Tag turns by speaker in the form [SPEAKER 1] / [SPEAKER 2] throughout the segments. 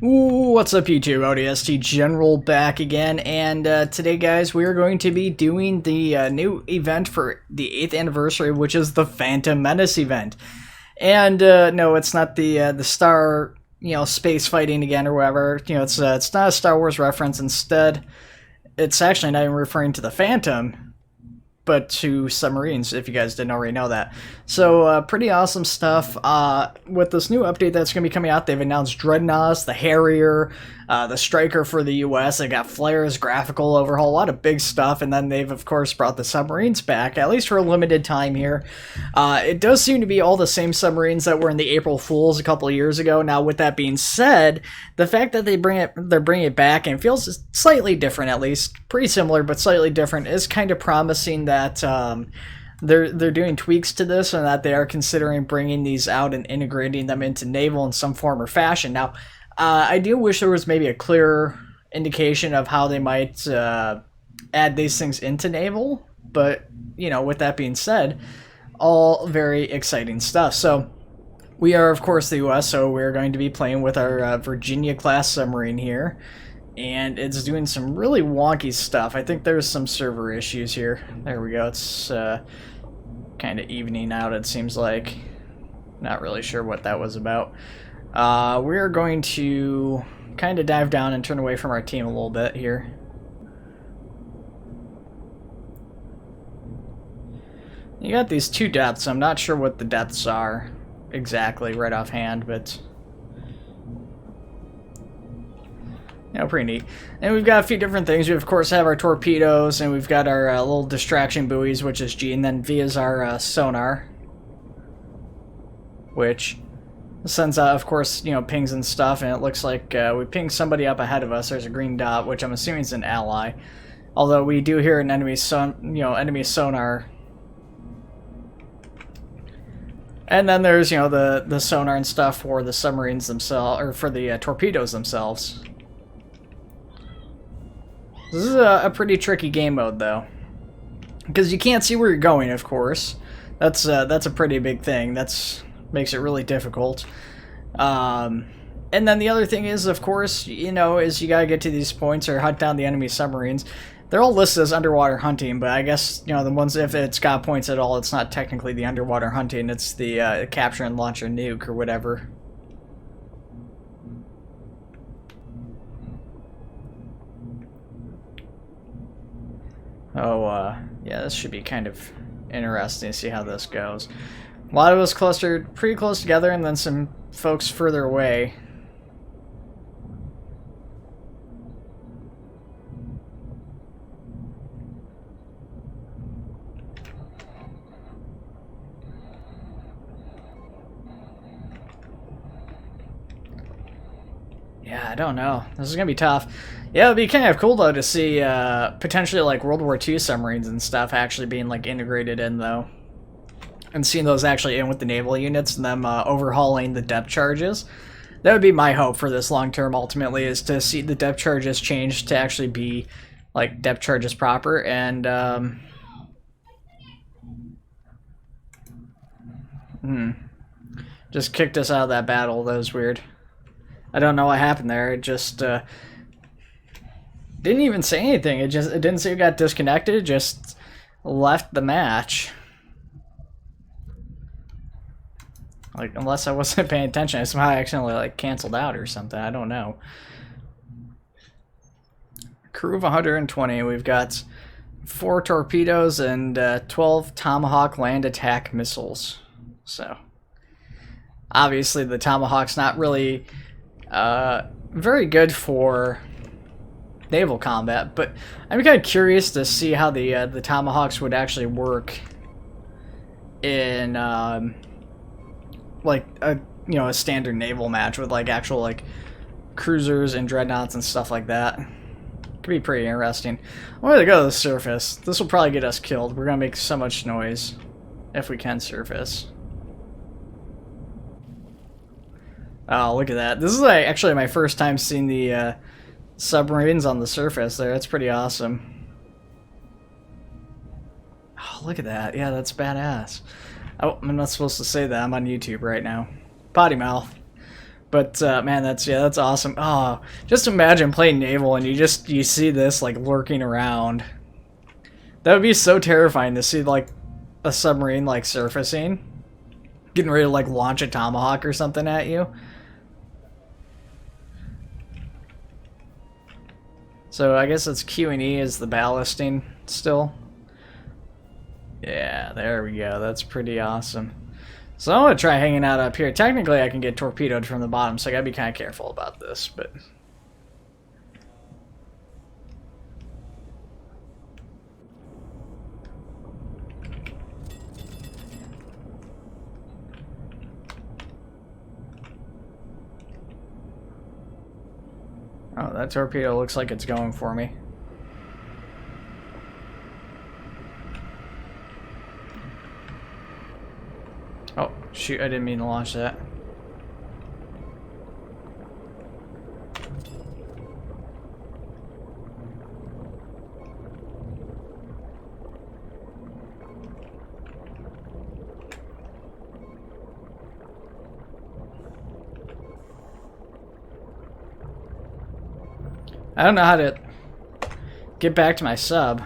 [SPEAKER 1] What's up YouTube, ODST General back again, and today guys we are going to be doing the new event for the 8th anniversary, which is the Phantom Menace event. And no, it's not the Star, space fighting again or whatever. It's not a Star Wars reference. Instead, it's actually not even referring to the Phantom, but to submarines, if you guys didn't already know that. So, pretty awesome stuff. With this new update that's going to be coming out, they've announced Dreadnoughts, the Harrier, the Striker for the US. They got flares, graphical overhaul, a lot of big stuff. And then they've, of course, brought the submarines back, at least for a limited time here. It does seem to be all the same submarines that were in the April Fools a couple of years ago. Now, with that being said, the fact that they're bringing it back and feels slightly different, at least pretty similar, but slightly different, is kind of promising that they're doing tweaks to this and that they are considering bringing these out and integrating them into naval in some form or fashion. Now, I do wish there was maybe a clearer indication of how they might add these things into naval, but with that being said, all very exciting stuff. So we are, of course, the US, so we're going to be playing with our Virginia-class submarine here, and it's doing some really wonky stuff. I think there's some server issues here. There we go. It's kind of evening out, it seems like. Not really sure what that was about. We're going to kind of dive down and turn away from our team a little bit here. You got these two depths. I'm not sure what the depths are exactly right offhand, but pretty neat. And we've got a few different things. We, of course, have our torpedoes, and we've got our little distraction buoys, which is G, and then V is our sonar, which sends out, of course, pings and stuff, and it looks like we pinged somebody up ahead of us. There's a green dot, which I'm assuming is an ally, although we do hear an enemy sonar. And then there's, the sonar and stuff for the submarines themselves, or for the torpedoes themselves. This is a pretty tricky game mode, though, because you can't see where you're going, of course. That's a pretty big thing. Makes it really difficult. And then the other thing is, of course, is you gotta get to these points or hunt down the enemy submarines. They're all listed as underwater hunting, but I guess, the ones, if it's got points at all, it's not technically the underwater hunting, it's the capture and launch a nuke or whatever. Oh, yeah, this should be kind of interesting to see how this goes. A lot of us clustered pretty close together, and then some folks further away. Yeah, I don't know. This is gonna be tough. Yeah, it'd be kind of cool though to see potentially like World War II submarines and stuff actually being like integrated in though, and seeing those actually in with the naval units and them overhauling the depth charges. That would be my hope for this long term. Ultimately, is to see the depth charges change to actually be like depth charges proper and. Just kicked us out of that battle. That was weird. I don't know what happened there. It just didn't even say anything. It didn't say it got disconnected. It just left the match. Like, unless I wasn't paying attention, I somehow accidentally like canceled out or something. I don't know. Crew of 120. We've got 4 torpedoes and 12 Tomahawk land attack missiles. So obviously the Tomahawk's not really very good for naval combat, but I'm kind of curious to see how the Tomahawks would actually work in like a standard naval match with like actual like cruisers and dreadnoughts and stuff like that. Could be pretty interesting. I'm gonna go to the surface. This will probably get us killed. We're gonna make so much noise if we can surface. Oh, look at that. This is like actually my first time seeing the submarines on the surface there. That's pretty awesome. Oh, look at that. Yeah, that's badass. Oh, I'm not supposed to say that. I'm on YouTube right now. Potty mouth. But man, that's awesome. Oh, just imagine playing naval and you see this like lurking around. That would be so terrifying to see like a submarine like surfacing, getting ready to like launch a tomahawk or something at you. So I guess it's Q and E is the ballasting still. Yeah, there we go. That's pretty awesome. So I'm going to try hanging out up here. Technically, I can get torpedoed from the bottom, so I got to be kind of careful about this, but... Oh, that torpedo looks like it's going for me. Oh, shoot, I didn't mean to launch that. I don't know how to get back to my sub.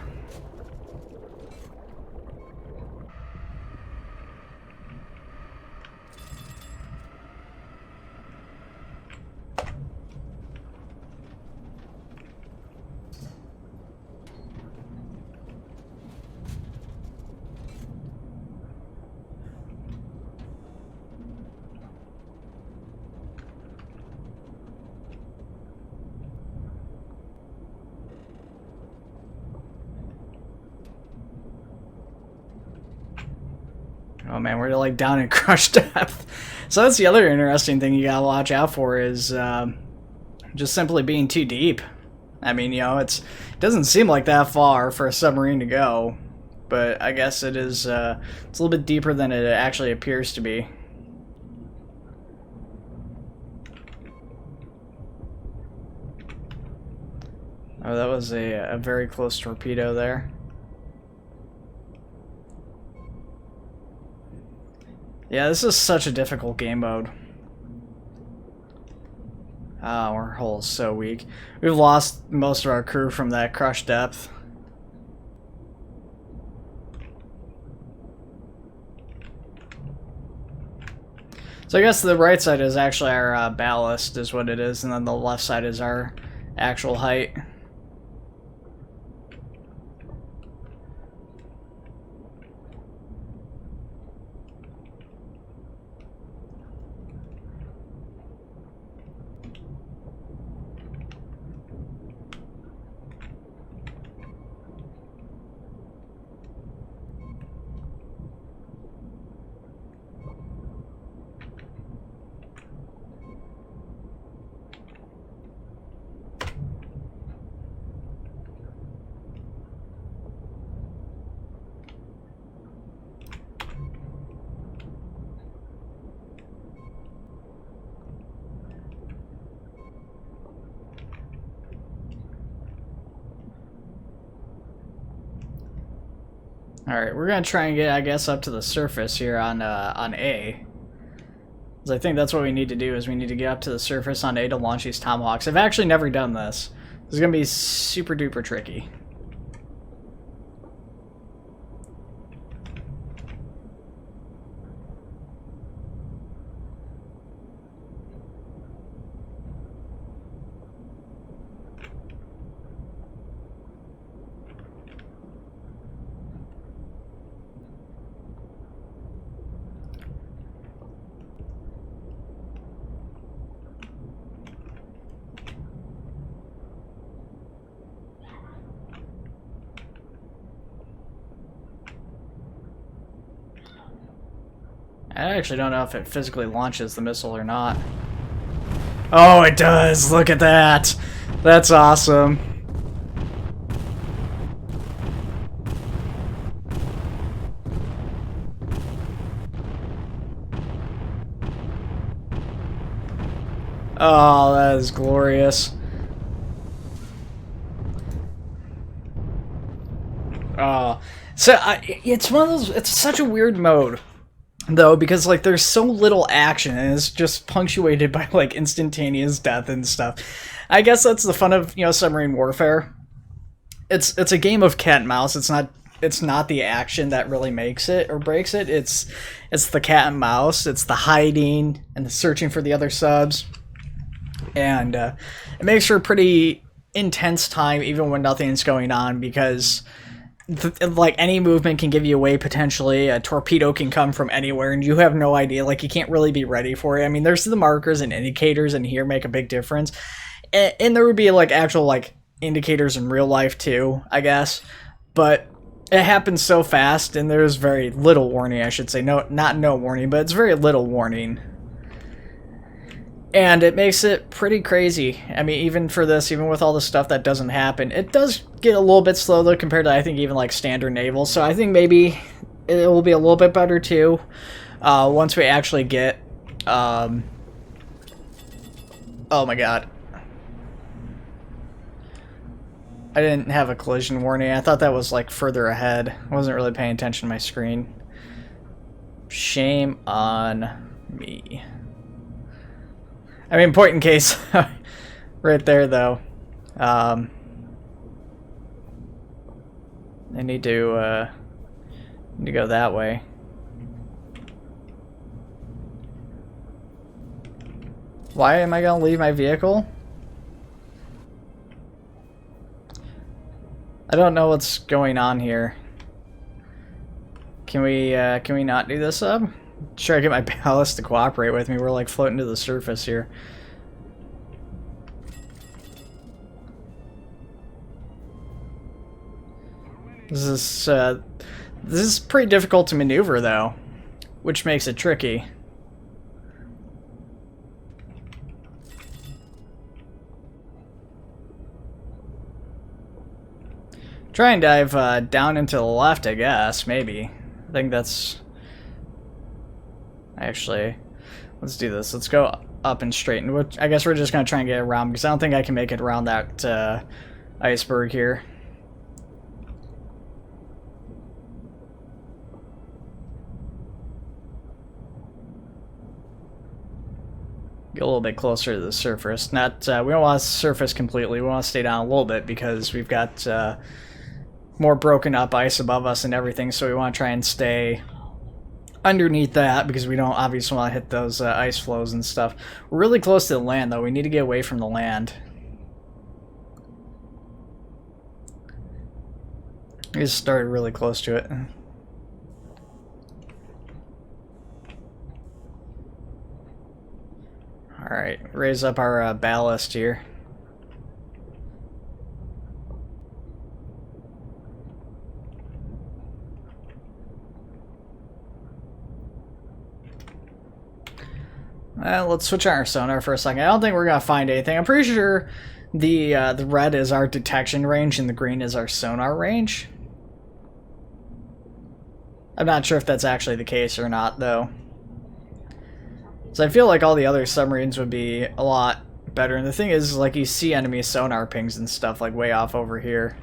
[SPEAKER 1] Oh man, we're like down in crush depth. So that's the other interesting thing you gotta watch out for is just simply being too deep. I mean, you know, it doesn't seem like that far for a submarine to go, but I guess it is. It's a little bit deeper than it actually appears to be. Oh, that was a very close torpedo there. Yeah, this is such a difficult game mode. Our hull is so weak. We've lost most of our crew from that crush depth. So I guess the right side is actually our ballast is what it is, and then the left side is our actual height. Alright, we're gonna try and get, I guess, up to the surface here on A. Because I think that's what we need to do, is we need to get up to the surface on A to launch these Tomahawks. I've actually never done this. This is gonna be super duper tricky. I actually don't know if it physically launches the missile or not. Oh, it does! Look at that! That's awesome. Oh, that is glorious. Oh, so it's one of those. It's such a weird mode. though, because like there's so little action and it's just punctuated by like instantaneous death and stuff. I guess that's the fun of, you know, submarine warfare. It's a game of cat and mouse. It's not the action that really makes it or breaks it. It's the cat and mouse. It's the hiding and the searching for the other subs, and it makes for a pretty intense time even when nothing's going on, because like any movement can give you away potentially. A torpedo can come from anywhere and you have no idea. Like, you can't really be ready for it. I mean, there's the markers and indicators in here make a big difference, and there would be like actual like indicators in real life too, I guess, but it happens so fast and there's very little warning, I should say. Not no warning, but it's very little warning, and it makes it pretty crazy. I mean, even for this, even with all the stuff that doesn't happen, it does get a little bit slow though compared to, I think, even like standard naval. So I think maybe it will be a little bit better too once we actually get oh my god, I didn't have a collision warning. I thought that was like further ahead. I wasn't really paying attention to my screen. Shame on me. I mean, point in case right there though. I need to go that way. Why am I gonna leave my vehicle? I don't know what's going on here. Can we not do this up? Try to get my ballast to cooperate with me. We're like floating to the surface here. This is pretty difficult to maneuver though, which makes it tricky. Try and dive down into the left, I guess, maybe. I think that's... Actually, let's do this. Let's go up and straighten. I guess we're just going to try and get around, because I don't think I can make it around that iceberg here. Get a little bit closer to the surface. Not, we don't want to surface completely. We want to stay down a little bit because we've got more broken up ice above us and everything, so we want to try and stay underneath that because we don't obviously want to hit those ice flows and stuff. We're really close to the land though. We need to get away from the land. We just started really close to it. Alright, raise up our ballast here. Let's switch on our sonar for a second. I don't think we're gonna find anything. I'm pretty sure the red is our detection range and the green is our sonar range. I'm not sure if that's actually the case or not, though. So I feel like all the other submarines would be a lot better. And the thing is, like, you see enemy sonar pings and stuff, like, way off over here.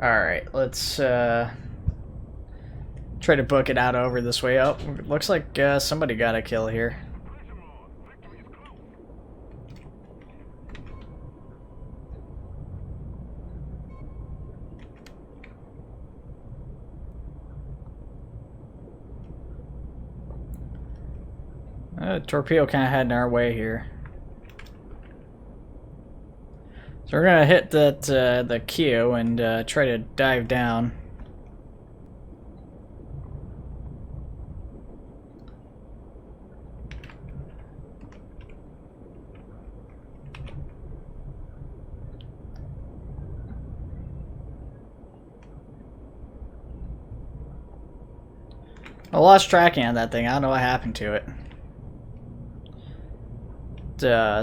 [SPEAKER 1] Alright, let's try to book it out over this way. Oh, looks like somebody got a kill here. Torpedo kind of heading our way here. So we're gonna hit that the queue and try to dive down. I lost tracking on that thing. I don't know what happened to it.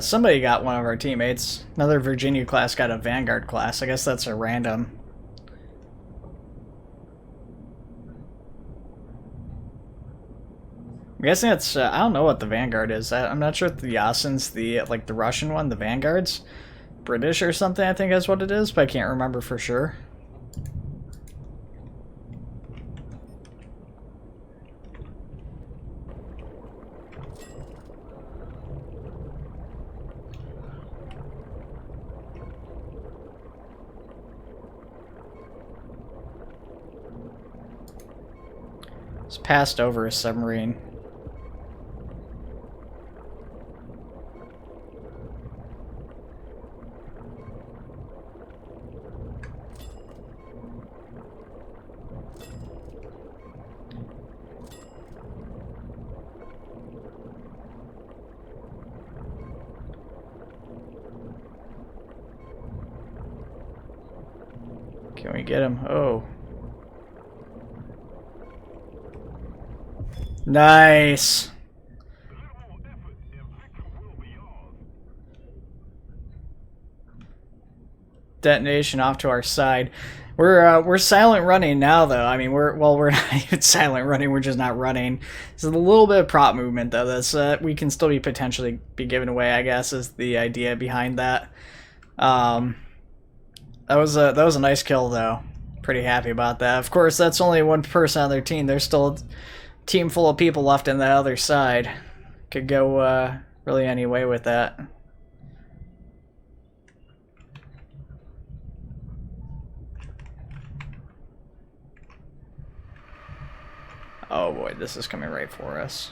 [SPEAKER 1] Somebody got one of our teammates. Another Virginia class got a Vanguard class. I guess that's a random. I'm guessing it's, I don't know what the Vanguard is. I'm not sure if the Yasin's the, like, the Russian one, the Vanguards. British or something, I think is what it is, but I can't remember for sure. It's passed over a submarine. Can we get him? Oh. Nice. Detonation off to our side. We're silent running now, though. I mean, we're not even silent running. We're just not running. It's a little bit of prop movement, though. That's we can still be potentially be given away, I guess, is the idea behind that. That was a nice kill, though. Pretty happy about that. Of course, that's only one person on their team. There's still a team full of people left on the other side. Could go really any way with that. Oh boy, this is coming right for us.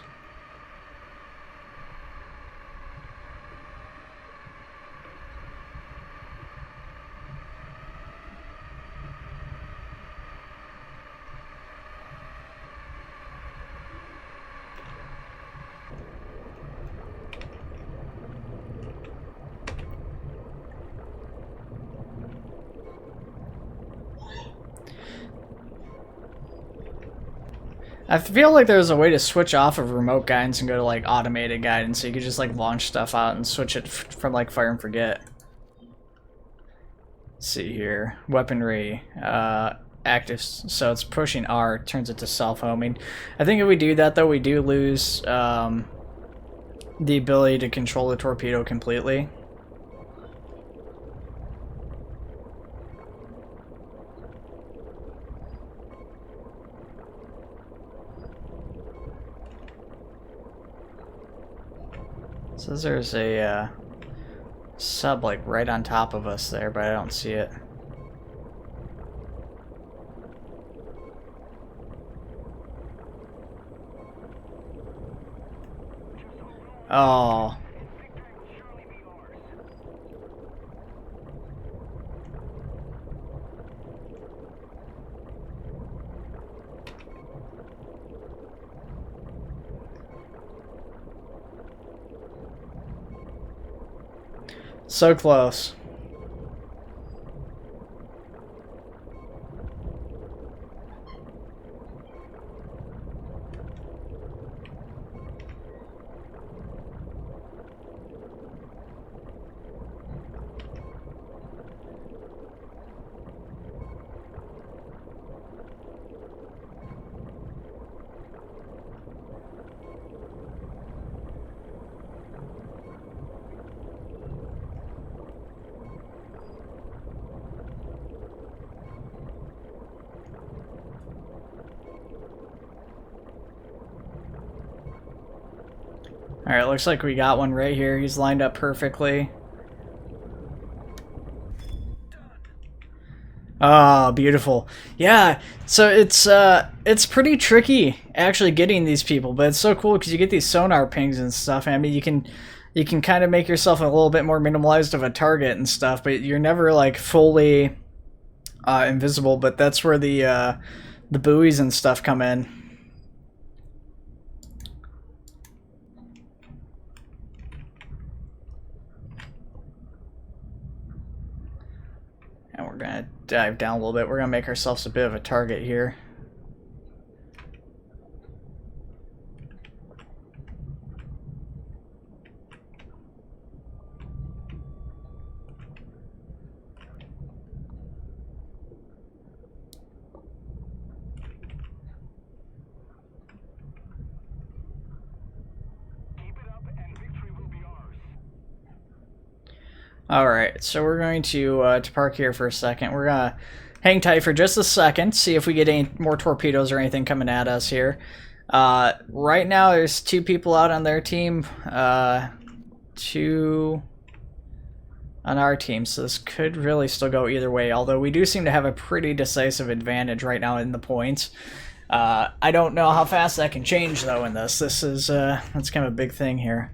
[SPEAKER 1] I feel like there's a way to switch off of remote guidance and go to like automated guidance, so you could just like launch stuff out and switch it from like fire and forget. Let's see here, weaponry, active, so it's pushing R, turns it to self-homing. I think if we do that though, we do lose the ability to control the torpedo completely. Says there's a sub like right on top of us there, but I don't see it. Oh. So close. Alright, looks like we got one right here. He's lined up perfectly. Oh, beautiful. Yeah, so it's pretty tricky actually getting these people, but it's so cool because you get these sonar pings and stuff. I mean, you can kind of make yourself a little bit more minimalized of a target and stuff, but you're never like fully invisible. But that's where the buoys and stuff come in. And we're gonna dive down a little bit. We're gonna make ourselves a bit of a target here. Alright, so we're going to park here for a second. We're going to hang tight for just a second, see if we get any more torpedoes or anything coming at us here. Right now, there's 2 people out on their team, 2 on our team, so this could really still go either way, although we do seem to have a pretty decisive advantage right now in the points. I don't know how fast that can change, though, in this. This is, that's kind of a big thing here.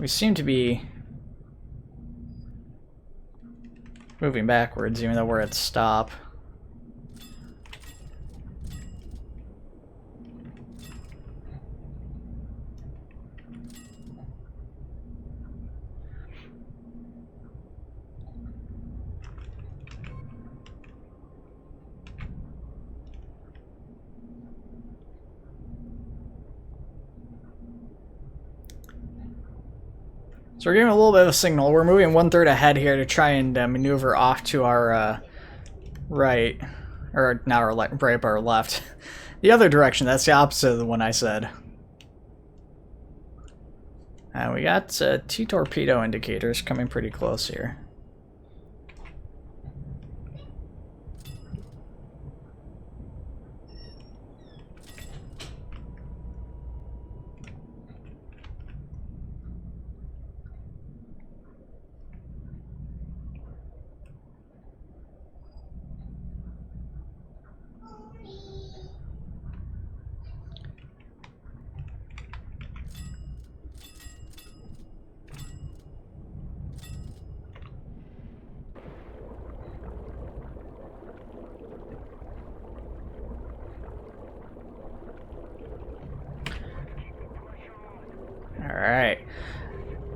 [SPEAKER 1] We seem to be moving backwards, even though we're at stop. So we're giving a little bit of a signal. We're moving 1/3 ahead here to try and maneuver off to our right, or not our right, but our left. The other direction. That's the opposite of the one I said. We got 2 torpedo indicators coming pretty close here. Alright,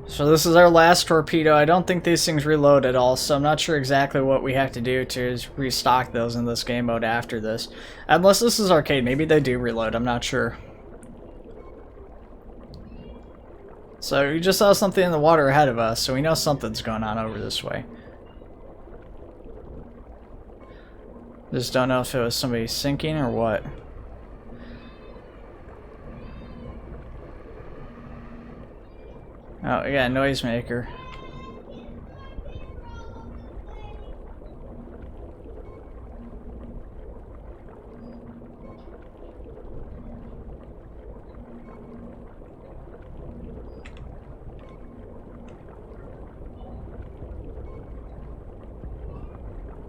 [SPEAKER 1] so this is our last torpedo. I don't think these things reload at all, so I'm not sure exactly what we have to do to restock those in this game mode after this. Unless this is arcade, maybe they do reload, I'm not sure. So we just saw something in the water ahead of us, so we know something's going on over this way. Just don't know if it was somebody sinking or what. Oh, we got a noisemaker.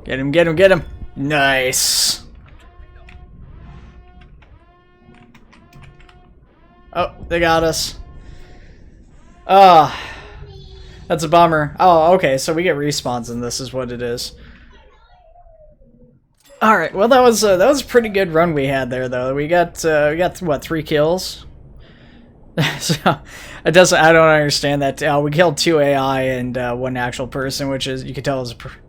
[SPEAKER 1] Get him, get him, get him! Nice! Oh, they got us. That's a bummer. Oh, okay, so we get respawns and this is what it is. Alright, well that was a pretty good run we had there though. We got what, 3 kills? So I don't understand that. We killed 2 AI and 1 actual person, which is, you could tell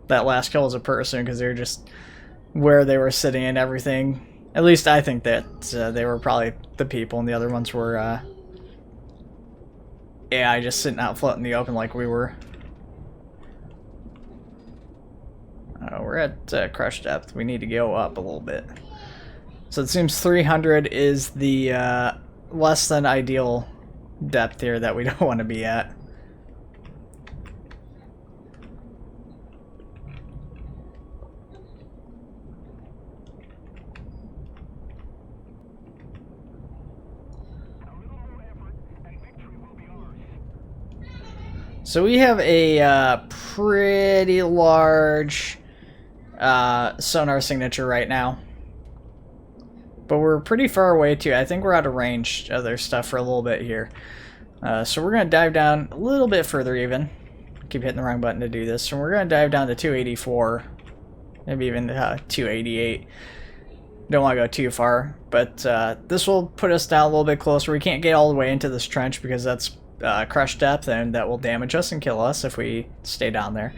[SPEAKER 1] that last kill was a person because they're just where they were sitting and everything. At least I think that they were probably the people and the other ones were AI just sitting out floating in the open like we were. We're at crush depth. We need to go up a little bit. So it seems 300 is the less than ideal depth here that we don't want to be at. So we have a pretty large sonar signature right now. But we're pretty far away too. I think we're out of range of their stuff for a little bit here. So we're going to dive down a little bit further even. Keep hitting the wrong button to do this. So we're going to dive down to 284. Maybe even 288. Don't want to go too far. But this will put us down a little bit closer. We can't get all the way into this trench because that's crush depth, and that will damage us and kill us if we stay down there.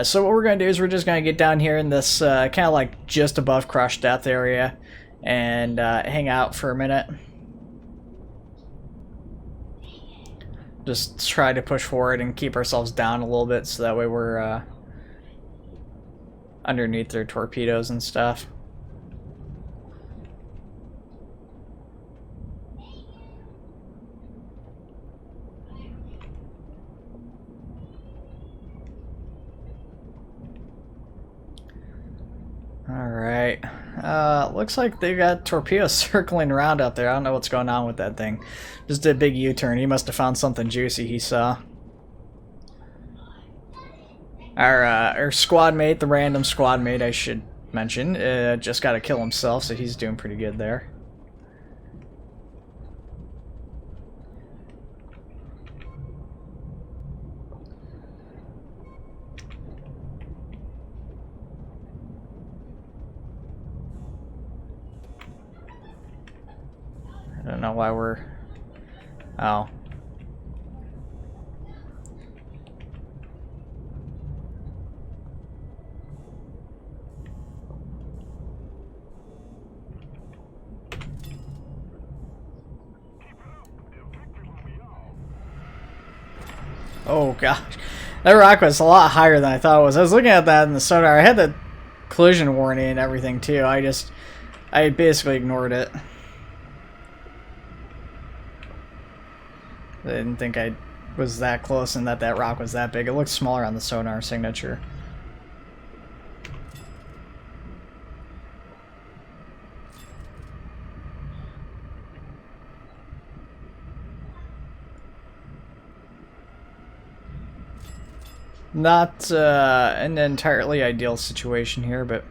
[SPEAKER 1] So what we're going to do is we're just going to get down here in this kind of like just above crush depth area and hang out for a minute. Just try to push forward and keep ourselves down a little bit so that way we're underneath their torpedoes and stuff. Alright. Looks like they got torpedoes circling around out there. I don't know what's going on with that thing. Just did a big U-turn. He must have found something juicy he saw. Our squad mate, the random squad mate I should mention, just got to kill himself, so he's doing pretty good there. I don't know why we're... Oh. Oh gosh. That rock was a lot higher than I thought it was. I was looking at that in the sonar. I had the collision warning and everything too. I basically ignored it. I didn't think I was that close and that rock was that big. It looked smaller on the sonar signature. Not an entirely ideal situation here, but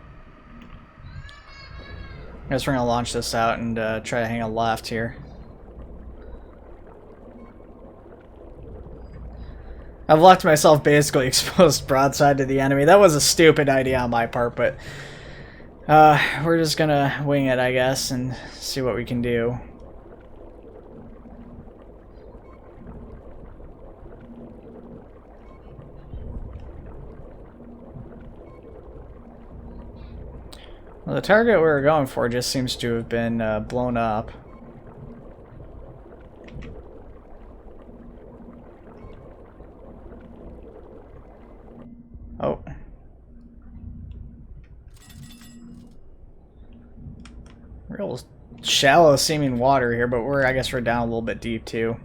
[SPEAKER 1] I guess we're going to launch this out and try to hang a left here. I've left myself basically exposed broadside to the enemy. That was a stupid idea on my part, but we're just going to wing it, I guess, and see what we can do. Well, the target we were going for just seems to have been blown up. Oh. Real shallow seeming water here, but I guess we're down a little bit deep too.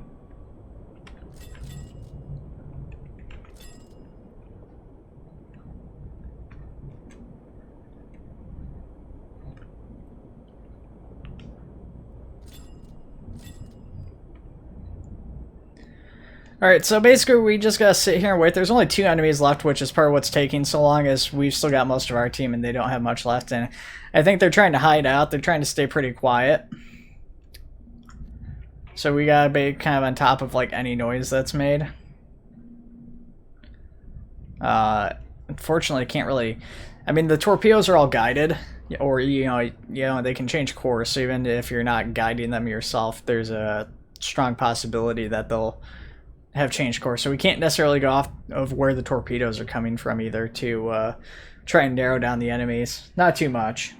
[SPEAKER 1] Alright, so basically we just gotta sit here and wait. There's only 2 enemies left, which is part of what's taking so long, is we've still got most of our team and they don't have much left. And I think they're trying to hide out. They're trying to stay pretty quiet. So we gotta be kind of on top of like any noise that's made. Unfortunately, can't really... I mean, the torpedoes are all guided, or you know they can change course. So even if you're not guiding them yourself, there's a strong possibility that they'll have changed course. So we can't necessarily go off of where the torpedoes are coming from either to try and narrow down the enemies. Not too much.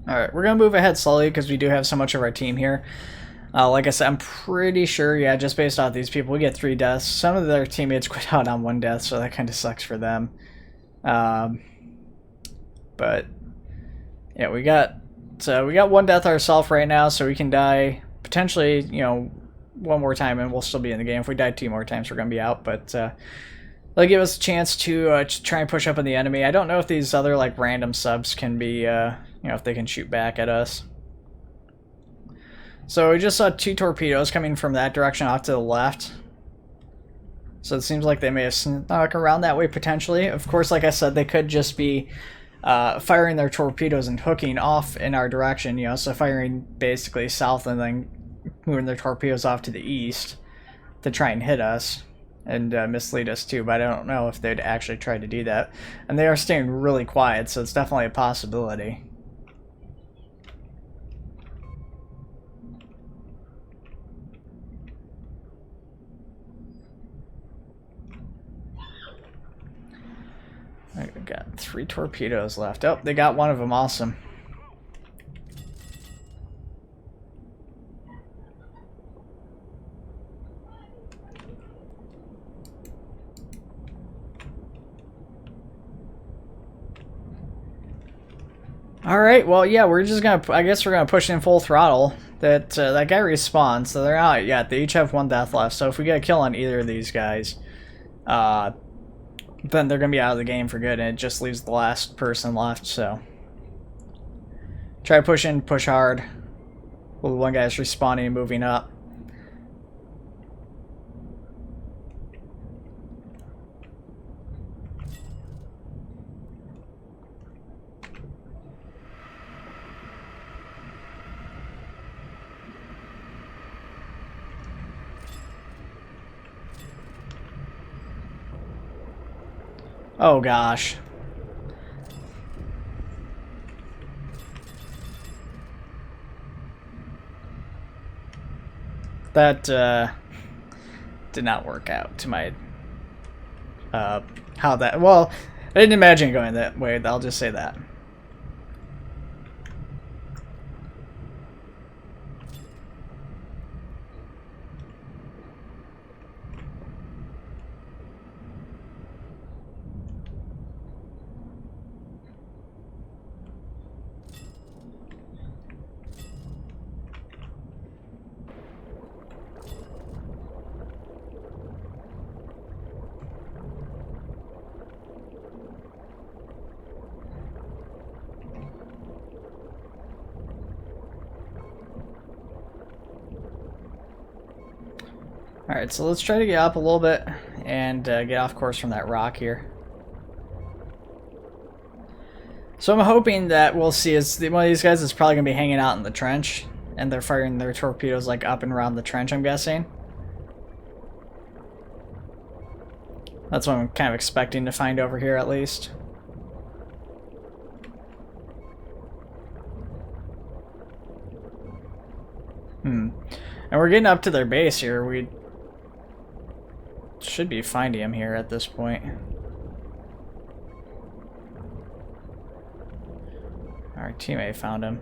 [SPEAKER 1] Alright, we're going to move ahead slowly because we do have so much of our team here. Like I said, I'm pretty sure, yeah, just based off these people, we get 3 deaths. Some of their teammates quit out on 1 death, so that kind of sucks for them. But, yeah, we got 1 death ourselves right now, so we can die potentially, 1 more time and we'll still be in the game. If we die 2 more times, we're going to be out, but they'll give us a chance to try and push up on the enemy. I don't know if these other, like, random subs can be... if they can shoot back at us. So we just saw 2 torpedoes coming from that direction off to the left. So it seems like they may have snuck around that way potentially. Of course, like I said, they could just be firing their torpedoes and hooking off in our direction, so firing basically south and then moving their torpedoes off to the east to try and hit us and mislead us too, but I don't know if they'd actually try to do that. And they are staying really quiet, so it's definitely a possibility. I've got 3 torpedoes left. Oh, they got one of them. Awesome. All right, well, yeah, we're just gonna. I guess we're gonna push in full throttle. That guy respawns, so they're not yet. They each have 1 death left. So if we get a kill on either of these guys, then they're gonna be out of the game for good, and it just leaves the last person left. So try to push in, push hard. Well, the one guy's respawning and moving up. Oh gosh. That did not work out to my how that, well, I didn't imagine it going that way, I'll just say that. Alright, so let's try to get up a little bit and get off course from that rock here. So I'm hoping that we'll see is one of these guys is probably going to be hanging out in the trench, and they're firing their torpedoes like up and around the trench, I'm guessing. That's what I'm kind of expecting to find over here at least. And we're getting up to their base here. We should be finding him here at this point. Our teammate found him.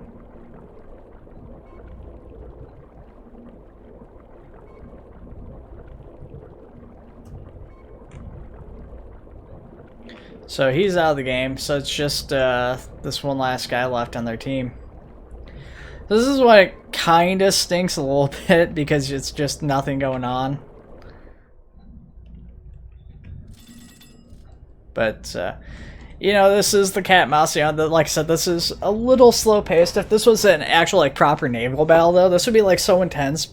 [SPEAKER 1] So he's out of the game, so it's just this one last guy left on their team. This is what it kind of stinks a little bit, because it's just nothing going on. But, you know, this is the cat mouse. You know, like I said, this is a little slow paced. If this was an actual, like, proper naval battle, though, this would be, like, so intense.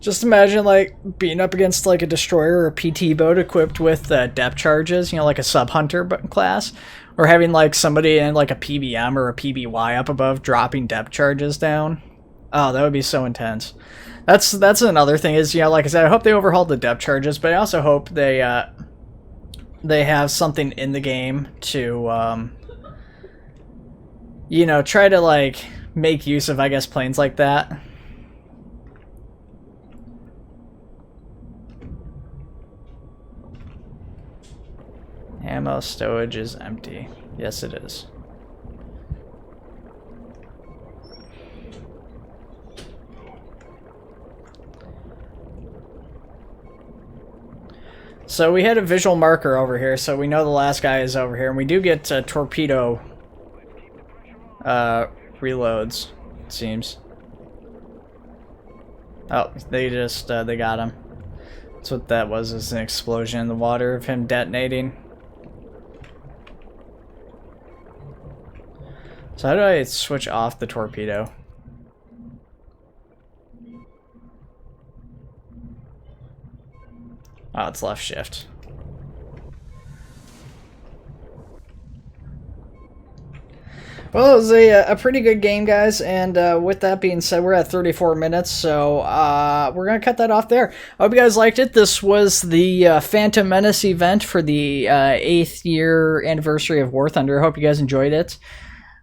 [SPEAKER 1] Just imagine, like, being up against, like, a destroyer or a PT boat equipped with depth charges, you know, like a sub-hunter class. Or having, like, somebody in, like, a PBM or a PBY up above dropping depth charges down. Oh, that would be so intense. That's another thing is, you know, like I said, I hope they overhauled the depth charges, but I also hope they have something in the game to, you know, try to, like, make use of, I guess, planes like that. Ammo stowage is empty. Yes, it is. So we had a visual marker over here, so we know the last guy is over here, and we do get torpedo reloads, it seems. Oh, they just, they got him. That's what that was, is an explosion in the water of him detonating. So how do I switch off the torpedo? Oh, it's left shift. Well, it was a pretty good game, guys, and with that being said, we're at 34 minutes, so we're going to cut that off there. I hope you guys liked it. This was the Phantom Menace event for the 8th year anniversary of Warthunder. I hope you guys enjoyed it.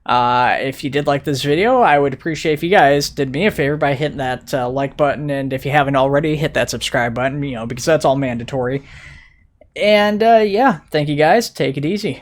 [SPEAKER 1] If you did like this video, I would appreciate if you guys did me a favor by hitting that like button, and if you haven't already, hit that subscribe button, you know, because that's all mandatory. And yeah, thank you guys. Take it easy.